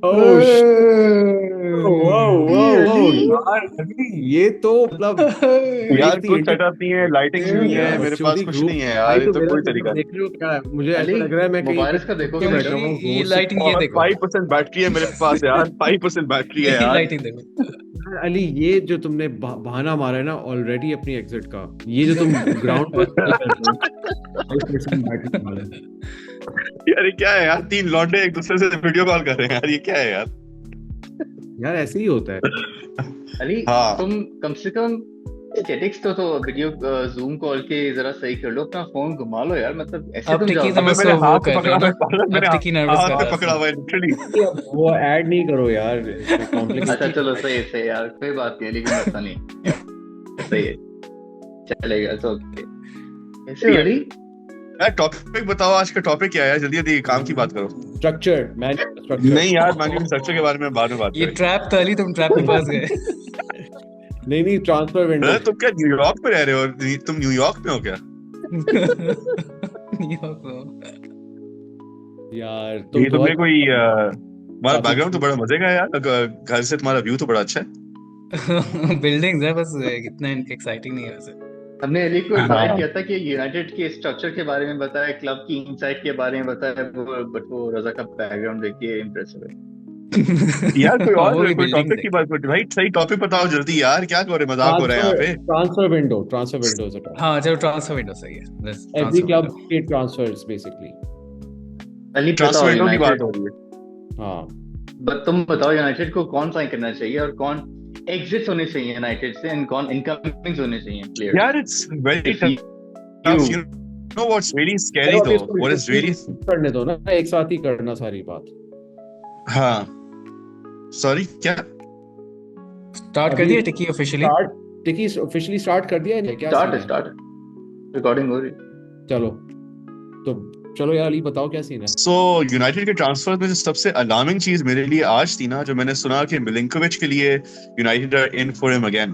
ओह अली यार अभी ये तो मतलब यार क्रेजी कुछ सेटअप नहीं है, लाइटिंग भी नहीं है, यार मेरे पास चोरी कुछ ग्रुप नहीं है भाई। यार, ये तो तो मेरा कोई सेटअप तरीका नहीं। देख रहे हो क्या है? मुझे अली ऐसा लग रहा है मैं कहीं पे मुबारस का छुप देखो के कैसा बैठा हुआ है। हूँ ये घोस्ट। लाइटिंग ये और देखो। 5% बैटरी है मेरे पास यार, 5% बैटरी है ये यार। लाइटिंग देखो। यार अली ये जो तुमने बहाना मारा है ना ऑलरेडी अपनी एग्जिट का, ये जो तुम ग्राउंड पर नहीं कर रहे हो 5% बैटरी वाला। यार ये क्या है यार, तीन लौंडे एक दूसरे से वीडियो कॉल कर रहे हैं यार, ये क्या है यार। यार ऐसे ही होता है। अली हाँ। तुम कम से कम स्टेटिक्स तो वीडियो जूम कॉल के जरा सही कर लो, अपना फोन घुमा लो यार, मतलब ऐसे अब तुम टिकी जाओगे। तुम अबे मैंने उसको वो हाथ से कर रहे पकड़ा हो हुआ ना। है पागल, अब मैंने टिकी नर्वस हाथ कर से रहा है पकड़ा हुआ है लिटरली। उसमें। अब वो ऐड नहीं करो यार, इसमें अच्छा कॉम्प्लिकेशन चलो सही है सही है यार, कोई बात नहीं अली, कोई मसला नहीं यार, सही है, चलेगा तो ओके। कैसे हो अली? यार टॉपिक बताओ, आज का टॉपिक क्या है यार, जल्दी जल्दी काम की बात करो। Structure man structure. नहीं यार, मैंने स्ट्रक्चर के बारे में बाद में बात ये करेंगे। ट्रैप था अली, तुम ट्रैप में फंस गए। नहीं नहीं, ट्रांसफर विंडो। तुम क्या न्यूयॉर्क में रह रहे हो? तुम न्यूयॉर्क में हो क्या? न्यूयॉर्क में। यार तुम ये तुमने बहुत कोई तुम्हारा काफी बैकग्राउंड तो बड़ा मजे का है यार, घर से तुम्हारा व्यू तो बड़ा अच्छा है। बिल्डिंग्स है बस, इतना एक्साइटिंग नहीं है वैसे। हमने अली को इनवाइट हाँ। किया था कि यूनाइटेड के स्ट्रक्चर के बारे में बताए, क्लब की इनसाइट के बारे में बताए, बट वो रजा का बैकग्राउंड देख के इम्प्रेस हुए। यार कोई हाँ, वो और भी कोई बिल्डिंग्स टॉपिक की देख के। बात करो भाई, सही टॉपिक बताओ जल्दी यार, क्या हो रहे मजाक हो रहा है यहाँ ट्रांसफर पे। Transfer window is a topic. हाँ चलो, ट्रांसफर विंडो सही है, बस एवरी ट्रांसफर क्लब विंडो। के ट्रांसफर्स बेसिकली। अली ट्रांसफर बताओ विंडो की बात यूनाइटेड, हो रही है। हाँ तुम बताओ यूनाइटेड को कौन साइन करना चाहिए और कौन एग्जिट्स होने चाहिए यूनाइटेड से, एंड कौन इनकमिंग्स होने चाहिए प्लेयर्स। यार it's very if you tough, you know what's really चलो scary अब though, इसको what is really। करने दो ना, एक साथ ही करना सारी बात। हाँ सॉरी क्या? स्टार्ट कर अभी दिया टिकी ऑफिशियली। स्टार्ट टिकी ऑफिशियली स्टार्ट कर दिया है नहीं? क्या सीन है? स्टार्ट रिकॉर्डिंग हो रही। चलो तो चलो यार अली बताओ क्या सीन है। सो यूनाइटेड के ट्रांसफर में जो सबसे अलार्मिंग चीज मेरे लिए आज थी ना, जो मैंने सुना कि मिलिंकोविच के लिए United are in for him again,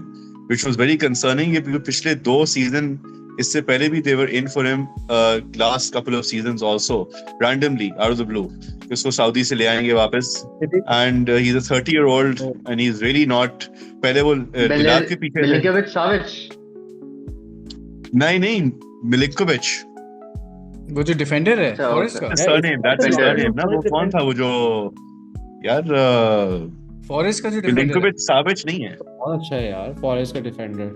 which was very concerning. ये पिछले 2 सीजन इससे पहले भी they were in for him last couple of seasons also, randomly out of the blue, इसको सऊदी से ले आएंगे वापस। And he is a 30-year-old and he is really not, पहले वो दिलार के पीछे थे। मिलिंकोविच साविच। नहीं मिलिंकोविच, वो जो डिफेंडर है अच्छा फॉरेस्ट का। Surname, that's Defender. सरनेम ना, वो कौन था वो जो यार फॉरेस्ट का जो डिफेंडर है। मिलिंकोविच साविच नहीं है। बहुत अच्छा है यार फॉरेस्ट का defender.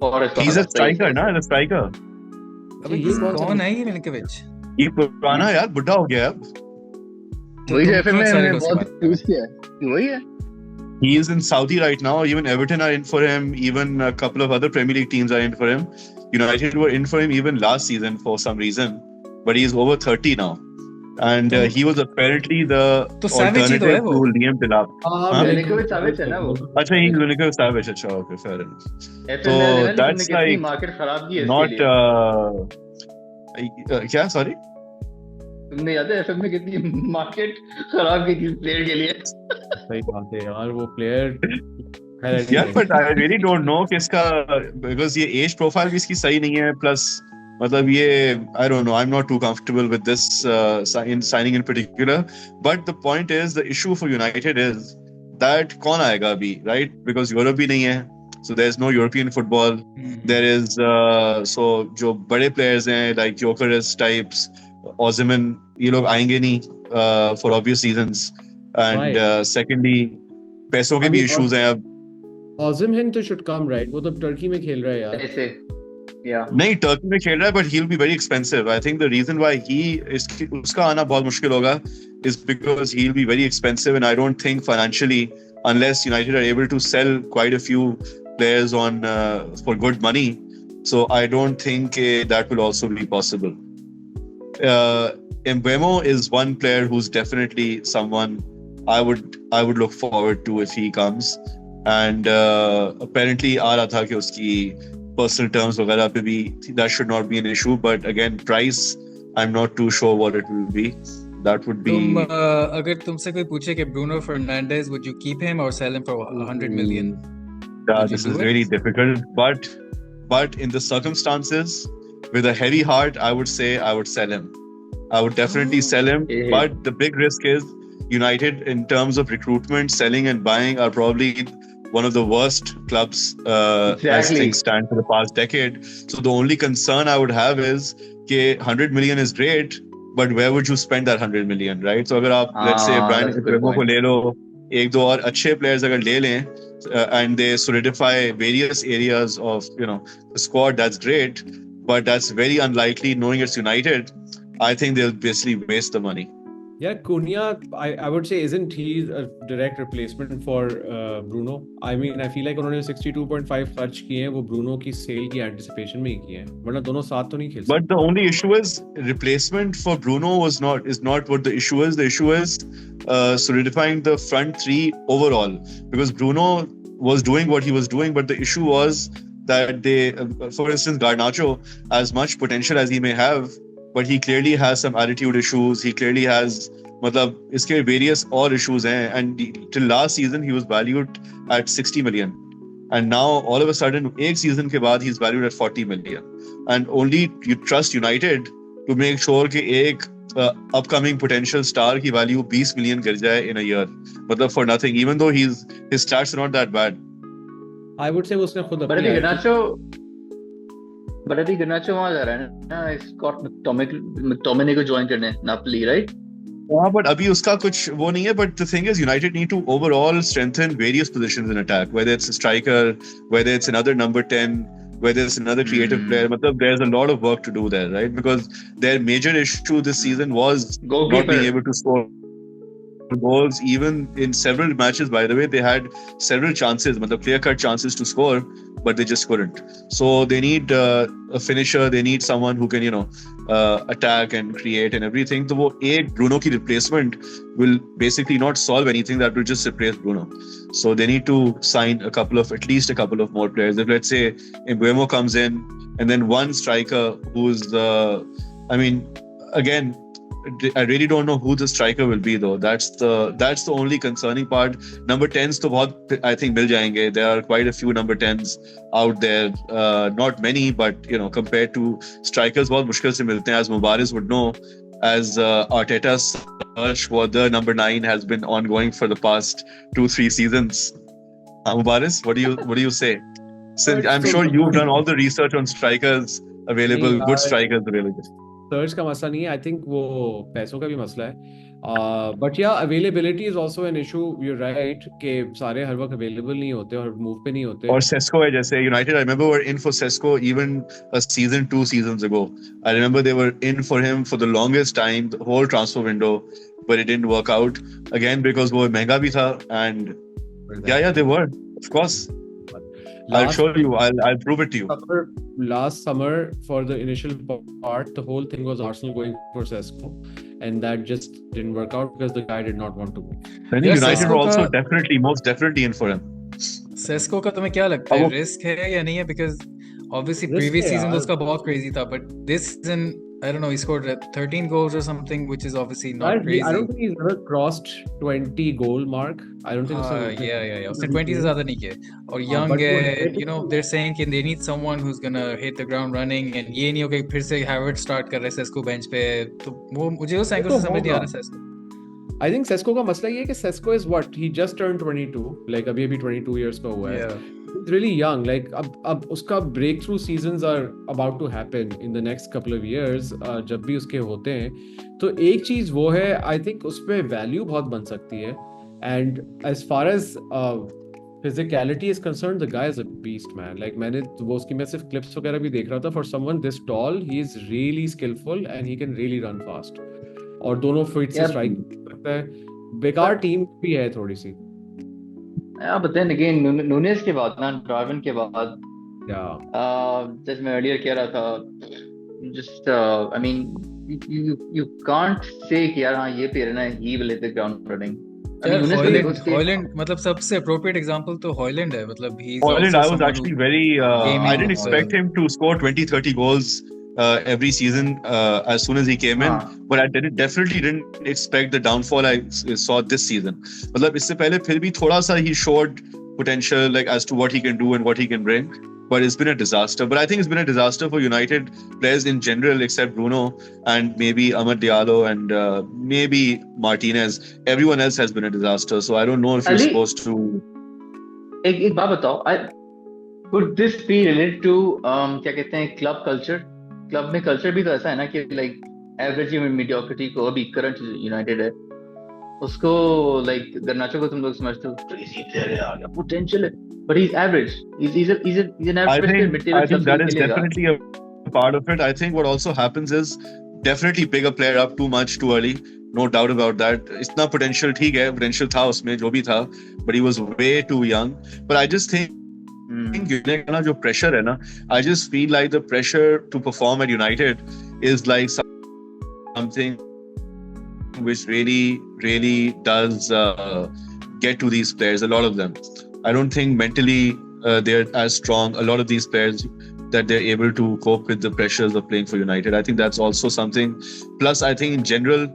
Forest he is a striker ना, द स्ट्राइकर। अबे ये कौन सा कौन है ये मिलिंकोविच? ये पुराना यार, बुढ़ा हो गया अब। वही तुम जो एफएम क्यों में एक्साइटेड हमने हो उसके बहुत बारे में? यूज किया है, वही है। He is in Saudi right now. Even Everton are in for him. Even a couple of other Premier League teams are in for him. United were in for him even last season for some reason, but he is over 30 now. And तो- he was apparently the तो savage ही तो है alternative वो। to Liam Delap. हाँ हाँ? मिलिंकोविच साविच है ना वो। अच्छा, he is Milinkovic Savic. अच्छा, okay, fair enough. एफएम तो में तुमने that's कितनी like मार्केट खराब की है इसके not लिए। क्या sorry? तुमने याद है एफएम में कितनी मार्केट खराब की थी प्लेयर के लिए। सही बात है यार, वो प्लेयर यार but I really don't know कि इसका, because ये एज प्रोफाइल भी इसकी सही नहीं है, प्लस मतलब ये I don't know, I'm not too comfortable with this signing in particular, but the point is the issue for United is that कौन आएगा अभी, right? Because यूरोप भी नहीं है, so there's no European football. There is so जो बड़े players हैं like Gyökeres types, Osimhen, ये लोग आएंगे नहीं for obvious reasons, and secondly पैसों के भी issues हैं अब। Osimhen तो should come right, वो तो टर्की में खेल रहा है यार। ऐसे या नहीं, टर्की में खेल रहा है, but he'll be very expensive. I think the reason why उसका आना बहुत मुश्किल होगा is because he'll be very expensive, and I don't think financially, unless United are able to sell quite a few players on for good money, so I don't think that will also be possible. Mbeumo is one player who's definitely someone I would look forward to if he comes, and apparently आ रहा था कि उसकी personal terms वगैरह पे भी that should not be an issue, but again price I'm not too sure what it will be. That would be अगर तुमसे कोई पूछे कि Bruno Fernandes would you keep him or sell him for 100 million? this is really difficult, but in the circumstances, with a heavy heart, I would say I would sell him. I would definitely sell him, Yeah. but the big risk is United, in terms of recruitment, selling and buying, are probably one of the worst clubs as things stand for the past decade. So the only concern I would have is that 100 million is great, but where would you spend that 100 million, right? So अगर आप let's say Bryan Mbeumo को ले लो, एक दो और अच्छे players अगर ले लें, and they solidify various areas of the squad, that's great, but that's very unlikely knowing it's United. I think they'll basically waste the money. Yeah, Cunha, I would say, isn't he a direct replacement for Bruno? I mean, I feel like उन्होंने 62.5 खर्च किए हैं, वो Bruno की cell की anticipation में ही किए हैं, वरना दोनों साथ तो नहीं खेल सकते. But the only issue is replacement for Bruno is not what the issue is. The issue is solidifying the front three overall, because Bruno was doing what he was doing, but the issue was that they, for instance, Garnacho, as much potential as he may have, but he clearly has some attitude issues. He clearly has, iske various और issues हैं. And till last season, he was valued at 60 million. And now, all of a sudden, एक season के बाद, he's valued at 40 million. And only you trust United to make sure कि एक upcoming potential star की value 20 million गिर जाए in a year. For nothing, even though his stats are not that bad. I would say उसने खुद But I think Garnacho वहाँ जा रहा है ना, Scott McTominay को join करने Napoli, right? हाँ, but अभी उसका कुछ वो नहीं है. But the thing is, United need to overall strengthen various positions in attack, whether it's a striker, whether it's another number 10, whether it's another creative player. There's a lot of work to do there, right? Because their major issue this season was not being able to score goals. Even in several matches, by the way, they had several chances, clear-cut chances to score, but they just couldn't. So they need a finisher. They need someone who can, attack and create and everything. So Bruno ki replacement will basically not solve anything. That will just replace Bruno. So they need to sign at least a couple of more players. If let's say Mbeumo comes in, and then one striker who's again, I really don't know who the striker will be though. That's the only concerning part. Number 10s to bahut, I think mil jayenge. There are quite a few number 10s out there. Not many, but compared to strikers, bahut mushkil se milte hain. As Mubaris would know, as Arteta's search for the number 9 has been ongoing for the past 2-3 seasons. Mubaris, what do you say? Since I'm sure you've done all the research on strikers available, good strikers available. Search का मसला नहीं है. I think वो पैसों का भी मसला है. But yeah availability is also an issue. You are right कि सारे हर वक्त अवेलेबल नहीं होते और मूव पे नहीं होते. और सेस्को है जैसे United, I remember were in for Sesko even a season 2 seasons ago. I remember they were in for him for the longest time, the whole transfer window, but it didn't work out again because वो महंगा भी था. And yeah, they were, of course. I'll show you. I'll prove it to you. Last summer, for the initial part, the whole thing was Arsenal going for Sesko, and that just didn't work out because the guy did not want to go. I think United were also most definitely in for him. Sesko का तुम्हें क्या लगता है, risk है या नहीं है? Because obviously previous season उसका बहुत crazy था, but this season I don't know, he scored 13 goals or something, which is obviously not crazy. I don't think he's ever crossed 20 goal mark. I don't think so. Yeah. उसने 20 से ज़्यादा नहीं किए. और young है, they're saying कि they need someone who's gonna hit the ground running, and ये नहीं हो कि फिर से Havertz start कर रहे Sesko bench पे. तो वो मुझे उस एंगल से समझ नहीं आ रहा Sesko. I think Sesko का मसला ये है कि Sesko is what? He just turned 22. Like अभी 22 years का हुआ है. Yeah. He's really young. Like अब उसका breakthrough seasons are about to happen in the next couple of years. जब भी उसके होते हैं, तो एक चीज वो है, I think उस पे value बहुत बन सकती है. And as far as physicality is concerned, the guy is a beast, man. Like मैंने वो उसकी मैं सिर्फ clips वगैरह भी देख रहा था. For someone this tall, he is really skillful and he can really run fast. और दोनों feet से strike करता है. बेकार टीम भी है थोड़ी सी. Yeah, but then again, Nunez के बाद ना, Darwin के बाद, जैसे मैं earlier कह रहा था, just I mean, you can't say कि यार हाँ ये player ना, he will hit the ground running. Højlund मतलब सबसे appropriate example तो Højlund है. मतलब Højlund, I was actually very I didn't expect him to score 20-30 goals every season as soon as he came in, but I definitely didn't expect the downfall I saw this season. मतलब इससे पहले फिर भी थोड़ा सा he showed potential, like as to what he can do and what he can bring, but it's been a disaster. But I think it's been a disaster for United players in general, except Bruno and maybe Amad Diallo and maybe Martinez. Everyone else has been a disaster. So I don't know if you're supposed to. एक बात बताओ, could this be related to क्या कहते हैं club culture? Club में culture भी तो ऐसा है ना कि like average mediocrity को अभी current United है, उसको like Garnacho को तुम लोग समझते हो crazy player है यार, potential है, but he's average. He's an average player. I think that is definitely a part of it. I think what also happens is definitely pick a player up too much too early. No doubt about that. इतना potential ठीक है, potential था उसमें जो भी था, but he was way too young. But I just think जो pressure है ना, I just feel like the pressure to perform at United is like something which really does get to these players, a lot of them. I don't think mentally they're as strong, a lot of these players, that they're able to cope with the pressures of playing for United. I think that's also something. Plus, I think in general,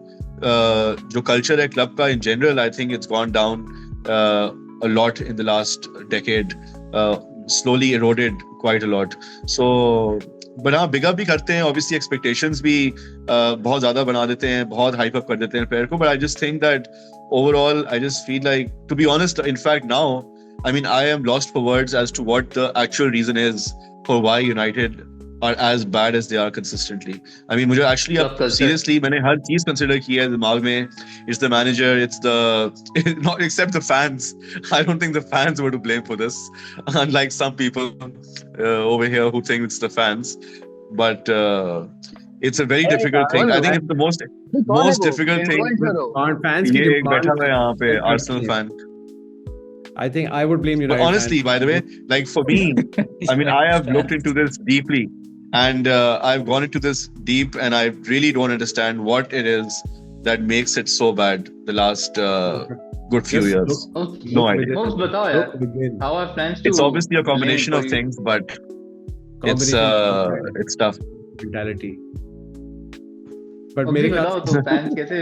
जो culture है club का in general, I think it's gone down a lot in the last decade, slowly eroded quite a lot. So, but हाँ big up भी करते हैं, obviously expectations भी बहुत ज़्यादा बना देते हैं, बहुत hype up कर देते हैं player को. But I just think that overall, I just feel like, to be honest, in fact now, I mean, I am lost for words as to what the actual reason is for why United are as bad as they are consistently. I mean, मुझे actually seriously मैंने हर चीज consider की है दिमाग में. It's the manager, it's not except the fans. I don't think the fans were to blame for this, unlike some people over here who think it's the fans. But it's a very difficult thing. I think it's the most difficult thing. Fans ये एक बैठा है यहाँ पे Arsenal fan. I think I would blame United. But honestly, by the way, like for me, I mean, I have looked into this deeply, and I've gone into this deep, and I really don't understand what it is that makes it so bad the last good few years. No idea. How are plans to? It's obviously a combination of things, but it's tough. Mentality. But मेरे ख्याल से fans कैसे?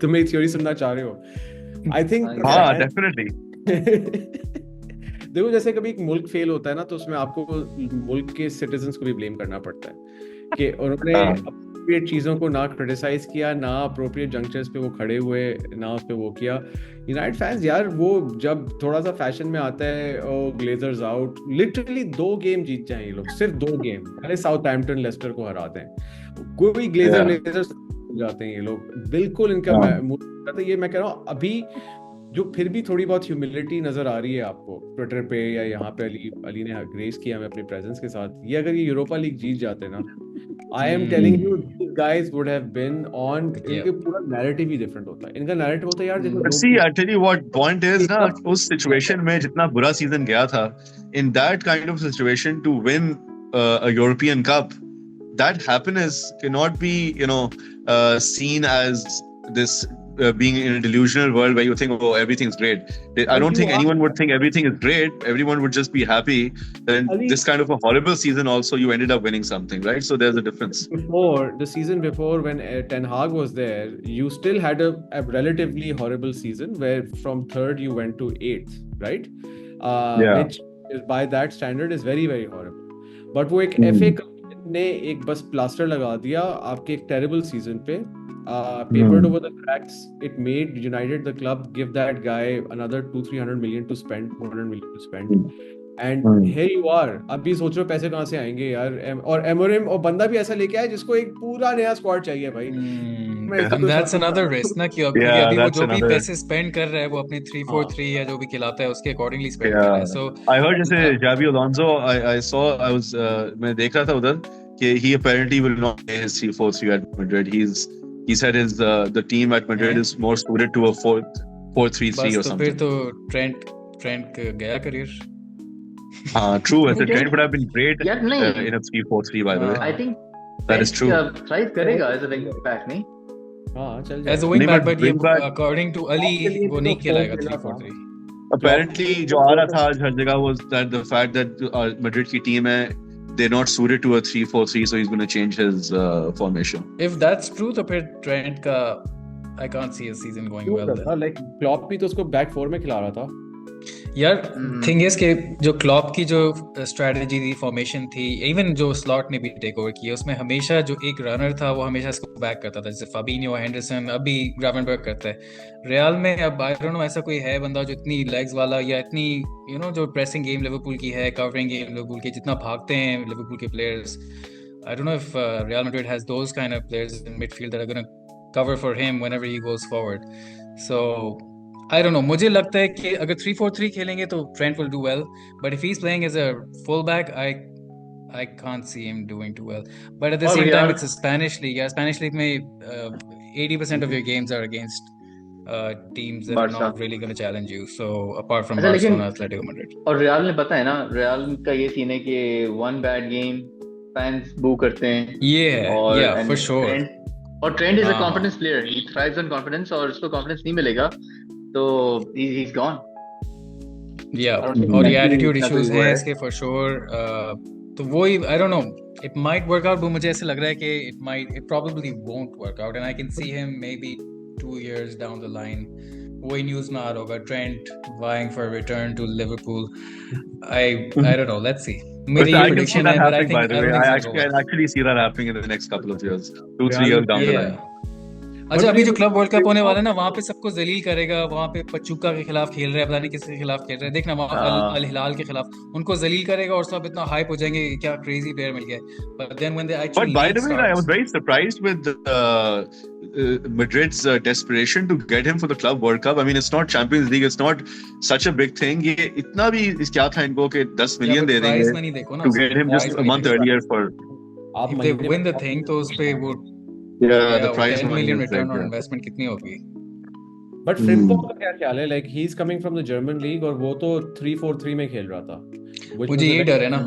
तुम मेरी theory सुनना चाह रहे हो? I think definitely. देखो जैसे कभी एक मुल्क फेल होता है ना, तो उसमें आपको मुल्क के सिटीजन्स को भी ब्लेम करना पड़ता है कि उन्होंने अप्रोप्रिएट चीज़ों को ना क्रिटिसाइज किया, ना अप्रोप्रिएट जंक्शंस पे वो खड़े हुए, ना उस पे वो किया. यूनाइटेड फैंस यार, वो जब थोड़ा सा फैशन में आता है, ओ ग्लेजर्स आउट, लिटरली 2 गेम जीत जाएं ये लोग, सिर्फ 2 गेम. पहले साउथहैम्पटन लेस्टर को हराते हैं, कोई ग्लेजर्स जाते हैं ये लोग, बिल्कुल इनका ये मैं कह रहा हूँ. अभी जो फिर भी थोड़ी बहुत ह्यूमिलिटी नजर आ रही है आपको ट्विटर पे या यहाँ पे, अली ने ग्रेस किया हमें अपनी प्रेजेंस के साथ, ये अगर ये यूरोपा लीग जीत जाते ना, I am telling you guys would have been on. इनके पूरा नैरेटिव ही डिफरेंट होता है. इनका नैरेटिव होता है यार देखो, see I tell you what point is ना, उस सिचुएशन में जितना बुरा सीजन गया था, in that kind of situation to win a European Cup, that happiness cannot be seen as this being in a delusional world where you think, oh, everything's great. I don't think anyone would think everything is great. Everyone would just be happy. And this kind of a horrible season also, you ended up winning something, right? So there's a difference. Before the season before, when Ten Hag was there, you still had a relatively horrible season where from 3rd you went to 8th, right? Which is, by that standard is very, very horrible. But वो एक FA Cup ने एक बस plaster लगा दिया आपके एक terrible season पे. Papered over the cracks. It made United, the club, give that guy another 200-300 million to spend, 400 million to spend. And here you are. अब भी सोच रहे हो पैसे कहाँ से आएंगे यार. और एमोरिम और बंदा भी ऐसा लेके आया जिसको एक पूरा नया स्क्वाड चाहिए भाई. That's another risk ना, कि अभी वो जो भी पैसे स्पेंड कर रहा है वो अपनी 3-4-3 या जो भी खिलाता है उसके अकॉर्डिंगली स्पेंड कर रहा है. So I heard जैसे Xabi Alonso, I was मैं देख रहा था उधर कि he apparently will not play his 3-4-3 at Madrid. He said the team at Madrid is more suited to a 4-3-3 or something. फिर तो Trent गया career. True. As a Trent would have been great in a 3-4-3 by the way. I think that is true. Thrive करेगा as a wing back नहीं? चल जाए. As a wing back, but according to Ali वो नहीं खेलेगा 3-4-3. Apparently जो आ रहा था आज हर जगह was that the fact that Madrid की team है, they're not suited to a 3-4-3, so he's going to change his formation. If that's true, तो फिर Trent का I can't see a season going well. Like Klopp भी तो उसको back 4 में खिला रहा था. यार थिंग इज कि जो क्लॉप की जो स्ट्रेटजी थी, फॉर्मेशन थी, इवन जो स्लॉट ने भी टेक ओवर किया, उसमें हमेशा जो एक रनर था वो हमेशा इसको बैक करता था, जैसे फाबिन्हो, हेंडरसन, अभी ग्रावेनबर्ग करता है। रियल में अब आई डोंट नो ऐसा कोई है बंदा जो इतनी लेग्स वाला या इतनी जो प्रेसिंग गेम लिवरपूल की है, कवरिंग गेम लिवरपूल की, जितना भागते हैं लिवरपूल के players. I don't know if Real Madrid has those kind of players in midfield that are gonna cover for him whenever he goes forward. So I don't know. मुझे लगता है कि अगर 3-4-3 खेलेंगे तो Trent will do well, but if he's playing as a fullback, I can't see him doing too well. But at the same time, it's a Spanish league. Yeah, Spanish league में 80% of your games are against teams that are not really going to challenge you. So apart from Barcelona, Atletico Madrid. और real में पता है ना, real का ये scene है कि one bad game fans boo करते हैं। Yeah, for sure. और Trent is a confidence player. He thrives on confidence, और उसको confidence नहीं मिलेगा तो he's gone. Yeah, और ये attitude issues हैं इसके for sure. तो वही I don't know. It might work out, but मुझे ऐसे लग रहा है कि it probably won't work out, and I can see him maybe 2 years down the line. वही न्यूज़ में आ रहा होगा, Trent vying for a return to Liverpool. I don't know. Let's see. मेरी ये prediction है, but I actually see that happening in the next couple of years, 2-3 years down the line. अच्छा, अभी जो क्लब वर्ल्ड कप होने वाला है ना, वहाँ पे सबको जलील करेगा। वहाँ पे पचुका के खिलाफ खेल रहा है, पता नहीं किसके खिलाफ खेल रहा है, देखना वहाँ अल हिलाल के खिलाफ उनको जलील करेगा और सब इतना हाइप हो जाएंगे, क्या क्रेजी प्लेयर मिल गया। But then when they actually by the way, I was very surprised with Madrid's desperation to get him for the Club World Cup. I mean, it's not Champions League, it's not such a big thing. ये इतना भी क्या था इनको कि 10 million दे देंगे to get him just a month earlier for. If they win the thing, तो उस पे वो the price 10 million return on investment कितनी होगी? But Frimpong का क्या ख्याल है? Like he's coming from the German league और वो तो 3-4-3 में खेल रहा था। मुझे ये डर है ना।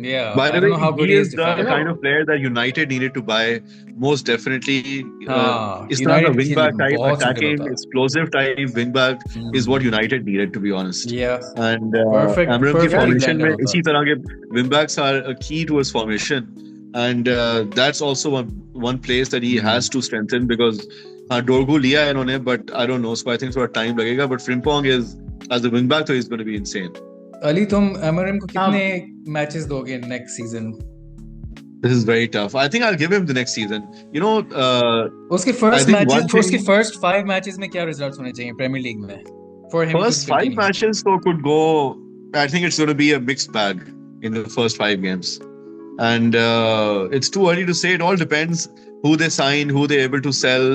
Yeah, by the way, he is the defending. kind of player that United needed to buy most definitely. Is United the wingback type, बहुत attacking, explosive type wingback is what United needed, to be honest. Yeah. And perfect की formation में इसी तरह के wingbacks are a key to his formation, and that's also one place that he has to strengthen because Dorgu लिया है इन्होंने, but I don't know, so I think थोड़ा time लगेगा. But Frimpong is as a wingback, so he's going to be insane. Ali, तुम एमरम को कितने matches दोगे next season? This is very tough. I think I'll give him the next season. You know, उसके first 5 matches में क्या results होने चाहिए premiere league में? For him first 5 matches so could go, I think it's going to be a mixed bag in the first 5 games. And it's too early to say. It all depends who they sign, who they're able to sell,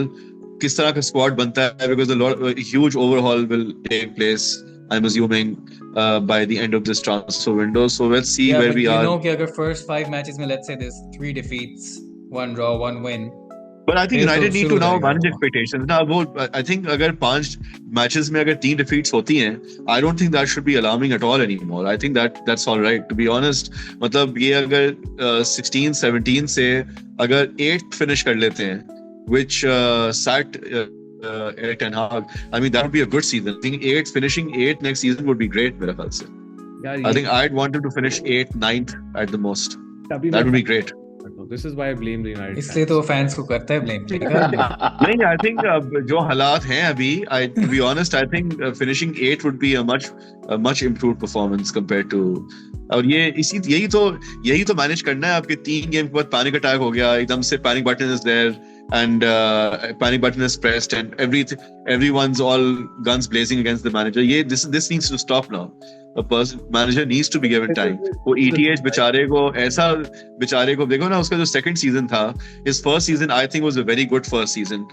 किस तरह का squad बनता है, because a huge overhaul will take place, I'm assuming, by the end of this transfer window. So let's see where we are. You know कि अगर first 5 matches में let's say there's 3 defeats, 1 draw, 1 win. But I think United need to now manage expectations. Now, I think अगर 5 matches में अगर 3 defeats होती हैं, I don't think that should be alarming at all anymore. I think that's all right, to be honest. मतलब ये अगर 16-17 से अगर 8th finish कर लेते हैं, which sat Eric Ten Hag, I mean that would be a good season. I think finishing 8th next season would be great, मेरे ख्याल से. I think I'd want him to finish 8th, 9th at the most. That would be great. This is why I blame the United. इसलिए तो fans को करता है blame. नहीं, I think जो हालात हैं अभी, to be honest, I think finishing 8th would be a much improved performance compared to. और यही तो मैनेज करना है. आपके 3 गेम के बाद पैनिक अटैक हो गया, एकदम से panic button is there. And panic button is pressed, and everyone's all guns blazing against the manager. This needs to stop now. Manager needs to be given time. वो ETH बेचारे को देखो ना, उसका जो second season था, his first season I think was a very good first season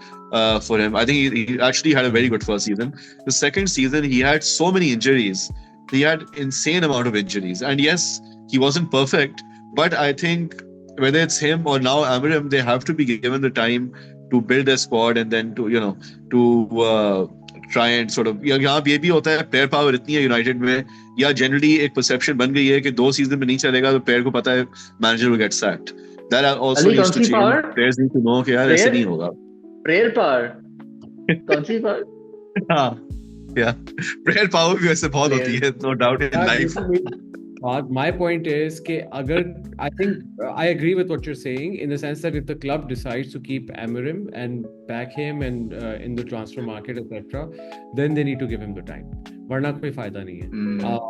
for him. I think he actually had a very good first season. The second season he had so many injuries. He had insane amount of injuries, and yes, he wasn't perfect, but I think whether it's him or now Amorim, they have to be given the time to build their squad and then to try and sort of. यहाँ ये भी होता है, player power इतनी है United में, या generally एक perception बन गई है कि 2 season में नहीं चलेगा तो player को पता है manager will get sacked. That also needs to change. Players need to know कि यार ऐसे नहीं होगा. Player power. कौन सी power? हाँ, yeah. Player power भी वैसे बहुत होती है, no doubt in life. My point is I think I agree with what you're saying in the sense that if the club decides to keep Amorim and back him and in the transfer market, etc., then they need to give him the time. वरना कोई फायदा नहीं है.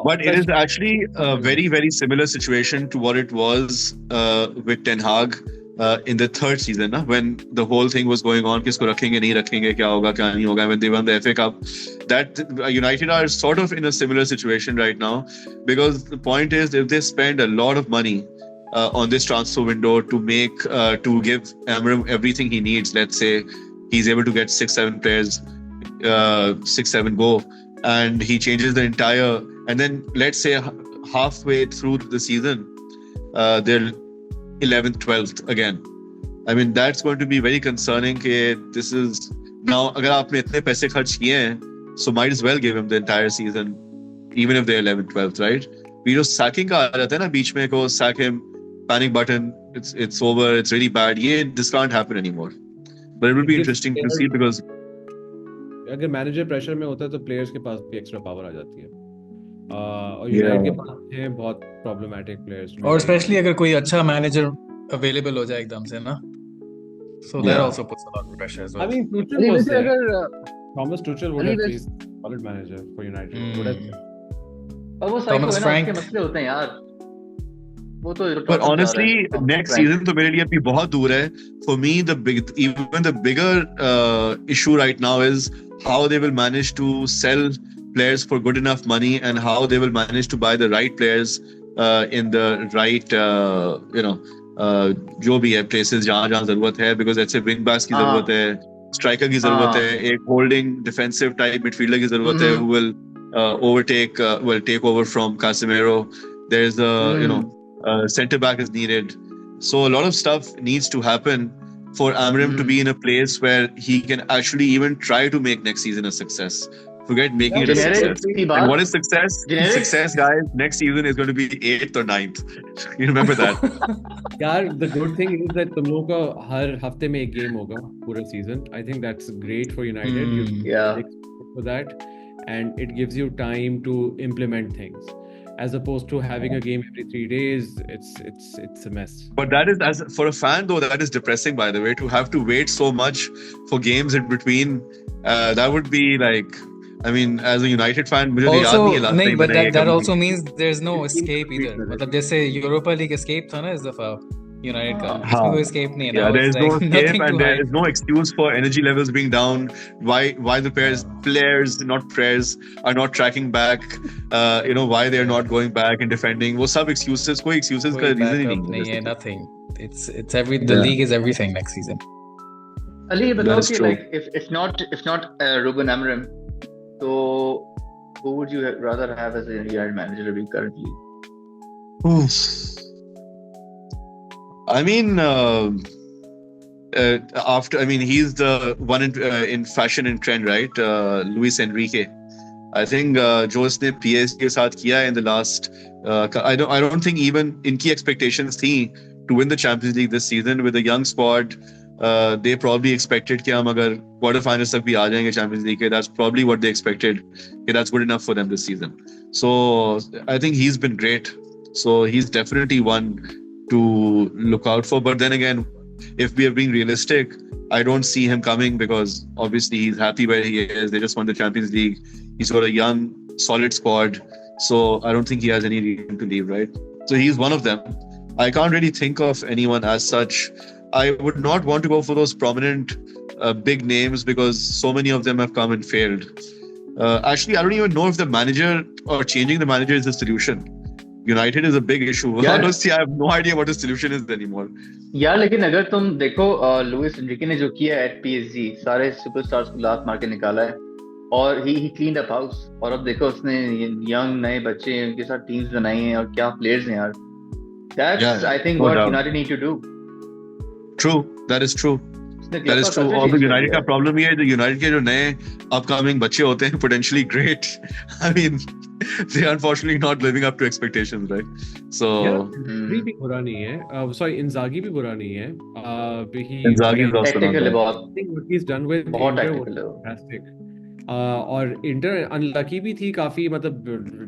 But it is actually a very, very similar situation to what it was with Ten Hag in the third season, when the whole thing was going on, किसको रखेंगे नहीं रखेंगे, क्या होगा क्या नहीं होगा, when they won the FA Cup. That United are sort of in a similar situation right now, because the point is, if they spend a lot of money on this transfer window to give Amorim everything he needs, let's say he's able to get 6-7 players, 6-7 go, and he changes the entire, and then let's say halfway through the season they're 11th 12th again. I mean, that's going to be very concerning. This is now, agar aapne itne paise kharch kiye hain, so might as well give him the entire season, even if they're 11th 12th, right? We just sacking ka aa jata hai na beech mein, ko sack him, panic button, it's over, it's really bad. This can't happen anymore. But it will be interesting to see, because अगर manager pressure में होता है तो players के पास भी extra power आ जाती है, और यूनाइटेड के पास है बहुत प्रॉब्लमैटिक प्लेयर्स, और स्पेशली अगर कोई अच्छा मैनेजर अवेलेबल हो जाए एकदम से ना, so that also puts a lot of pressure as well. I mean, Tuchel was there. Thomas Tuchel would have been solid manager for United. और वो साइको है ना, उसके मसले होते हैं यार. But honestly, next season तो मेरे लिए अभी बहुत दूर है. For me, even the bigger issue right now is how they will manage to sell players for good enough money, and how they will manage to buy the right players in the right, जो भी है places जहाँ जरूरत है, because let's say wing backs की जरूरत है, striker की जरूरत है, एक holding defensive type midfielder की जरूरत है, who will take over from Casemiro. There's center back is needed. So a lot of stuff needs to happen for Amorim to be in a place where he can actually even try to make next season a success. Forget making it a success. And what is success? Success, guys, next season is going to be 8th or 9th. You remember that? यार, the good thing is that तुम लोगों का हर हफ्ते में एक game होगा पूरा season. I think that's great for United. You for that, and it gives you time to implement things, as opposed to having a game every 3 days. It's a mess. But that is, as for a fan though, that is depressing, by the way, to have to wait so much for games in between. That would be like, I mean, as a United fan, मुझे याद नहीं है last time. But that also means there's no escape either. मतलब जैसे Europa League escape था ना इस दफा United का, इसमें कोई escape नहीं है. Yeah, there is no escape, and there is no excuse for energy levels being down. Why the players, not players, are not tracking back? Why they are not going back and defending? वो सब excuses, कोई excuses का reason ही नहीं है. Nothing. It's the league is everything next season. Ali, but okay, like if not Ruben Amorim, so who would you rather have as a United manager currently? I mean, he's the one in fashion and trend, right? Luis Enrique. I think जो इसने PSG के साथ किया in the last, I don't think even इनकी expectations थी to win the Champions League this season with a young squad. They probably expected कि हम अगर quarter finals तक भी आ जाएंगे Champions League के, that's probably what they expected. That's good enough for them this season. So I think he's been great. So he's definitely one to look out for. But then again, if we are being realistic, I don't see him coming, because obviously he's happy where he is. They just won the Champions League. He's got a young, solid squad. So I don't think he has any reason to leave, right? So he's one of them. I can't really think of anyone as such. I would not want to go for those prominent big names, because so many of them have come and failed. Actually, I don't even know if the manager or changing the manager is the solution. United is a big issue. Honestly, I have no idea what the solution is anymore. यार लेकिन अगर तुम देखो Luis Enrique ने जो किया eight PSG, सारे superstars को लात मार के निकाला है, और ही क्लीनड अप हाउस. और अब देखो उसने यंग नए बच्चे उनके साथ टीम्स बनाई हैं, और क्या प्लेयर्स हैं यार. That's I think what United need to do. True, that is true. That is true. और भी United का problem ये है, जो United के जो नए upcoming बच्चे होते हैं, potentially great. I mean, they are unfortunately not living up to expectations, right? So भी बुरा नहीं है. Sorry, Inzaghi भी बुरा नहीं है. Inzaghi is also technical not बहुत. I think what he's done with बहुत Inter was technical. fantastic. और इंटर अनलकी भी थी काफी, मतलब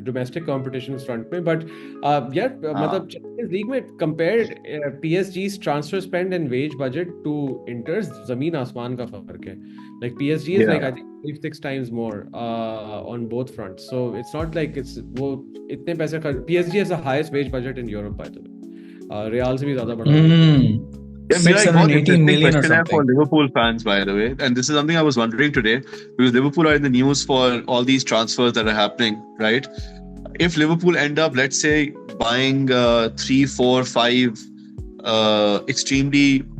डोमेस्टिक कंपटीशन फ्रंट में, बट यार मतलब चैंपियंस लीग में कंपेयर्ड पीएसजी's transfer spend and wage budget to Inter's जमीन आसमान का फर्क है. Like PSG is like I think 5-6 times more on both fronts. So it's not like it's वो इतने पैसे PSG has the highest wage budget in Europe by the way. Real से भी ज़्यादा बड़ा. Yeah, मेरा एक बहुत interesting question है for Liverpool fans by the way, and this is something I was wondering today because Liverpool are in the news for all these transfers that are happening, right? If Liverpool end up, let's say, buying 3, 4, 5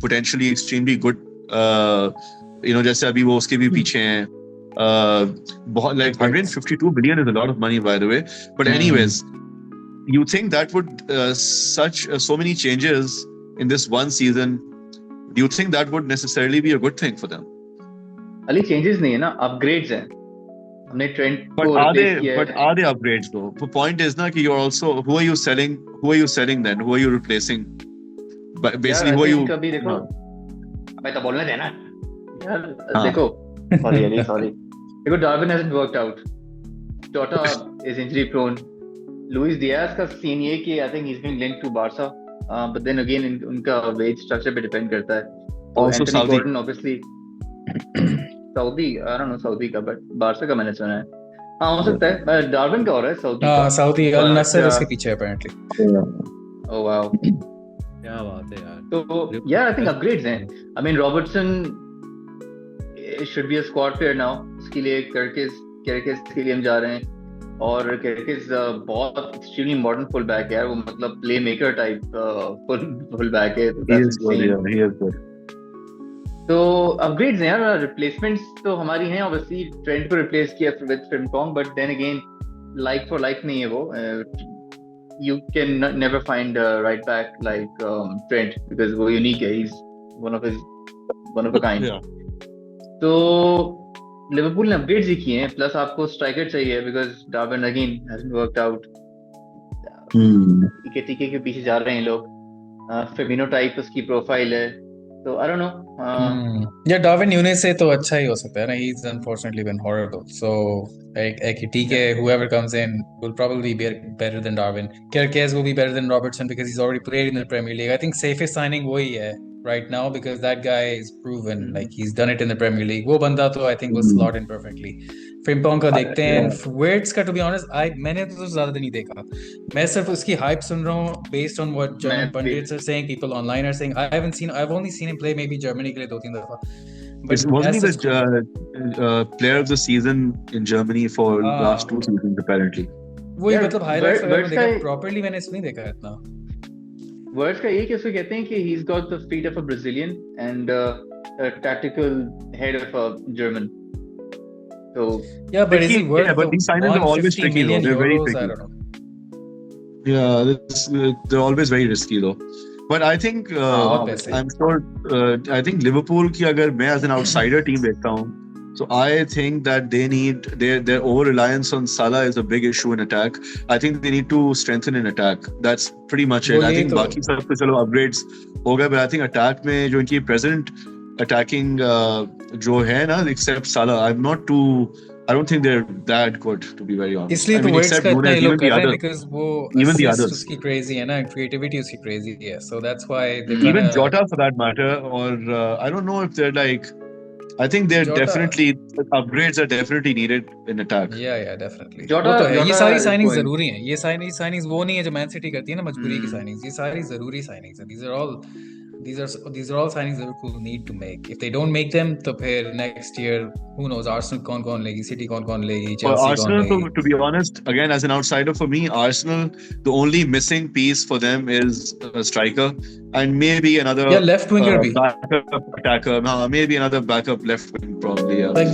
potentially extremely good जैसे अभी वो उसके भी पीछे हैं बहुत like 152 billion is a lot of money by the way, but anyways you think that would so many changes in this one season, do you think that would necessarily be a good thing for them? Ali changes नहीं है ना, upgrades हैं. हमने trend को replace किया है. But are they upgrades though? The point is ना कि you're also who are you selling then, who are you replacing? But basically who are you कभी देखो मैं तो बोलने देना यार देखो sorry देखो Darwin hasn't worked out, Jota is injury prone, Luis Diaz का सीन ये कि I think he's been linked to Barca, but then again उनका wage structure पे depend करता है. Also Anthony Saudi. Gordon obviously Saudi I don't know Saudi का, but Barca का मैंने सुना है. हाँ हो सकता है. डार्विन का हो रहा है Saudi का. Saudi Al Nassr इसके पीछे apparently. Oh wow. क्या बात है यार. तो yeah I think upgrades हैं. I mean Robertson should be a squad player now. इसके लिए Kerkez के लिए हम जा रहे हैं और Kerkez बहुत extremely modern full back है वो, मतलब playmaker type full back है. He is good. तो upgrades हैं यार. replacements तो हमारी हैं obviously. Trent को replace किया with Frimpong, but then again like for like नहीं है वो. You can never find a right back like Trent because वो unique है. He's one of a kind. Yeah. तो लिवरपूल ने अपग्रेड्स ही किए हैं, प्लस आपको स्ट्राइकर चाहिए because Darwin again hasn't worked out. टीके के पीछे जा रहे हैं लोग. फेबिनो टाइप उसकी प्रोफाइल है, तो आई डोंट नो. या डार्विन न्यूनेस से तो अच्छा ही हो सकता है ना. He is unfortunately been horrible, so एक टीके whoever comes in will probably be better than Darwin. Kerkez will be better than Robertson because he's already played in the Premier League. I think safest signing वही है right now because that guy is proven like he's done it in the Premier League. वो बंदा तो I think will slot in perfectly. Frimpong का देखते हैं. Wirtz का to be honest मैंने तो ज्यादा नहीं देखा. मैं सिर्फ उसकी hype सुन रहा हूँ based on what German pundits are saying, people online are saying. I've only seen him play maybe Germany के लिए 2-3 दफा. But wasn't he the player of the season in Germany for last 2 seasons apparently? वही मतलब highlights वगैरह देखा properly मैंने इसमें देखा इतना. वर्ड्स का ये कैसे कहते हैं कि he's got the feet of a Brazilian and a tactical head of a German. So yeah, but is he worth? But these signings are always tricky though. They're very tricky. I don't know. Yeah, they're always very risky though. But I think I'm sure I think Liverpool की अगर मैं as an outsider team देखता हूँ, so I think that they need their over reliance on Salah is a big issue in attack. I think they need to strengthen in attack. That's pretty much it. I think बाकी सब तो चलो upgrades हो गए, but I think attack में जो इनकी present attacking जो है ना, except Salah, I don't think they're that good to be very honest. इसलिए तो words का इतना ये लोग कर रहे हैं because वो even the others उसकी crazy है ना, creativity उसकी crazy है, so that's why even Jota for that matter, or I don't know if they're like, I think they're Jota, definitely upgrades are definitely needed in attack. Yeah, definitely. Jota ये सारी signings जरूरी हैं. ये signings वो नहीं है जो Man City करती है ना मजबूरी की signings. ये सारी जरूरी signings हैं. These are all signings Liverpool need to make. If they don't make them, तो फिर next year who knows Arsenal कौन लेगी, City कौन लेगी, Chelsea Arsenal कौन लेगी. To be honest, again as an outsider for me, Arsenal the only missing piece for them is a striker and maybe another left winger backup attacker. Maybe another backup left wing probably. Yeah. Like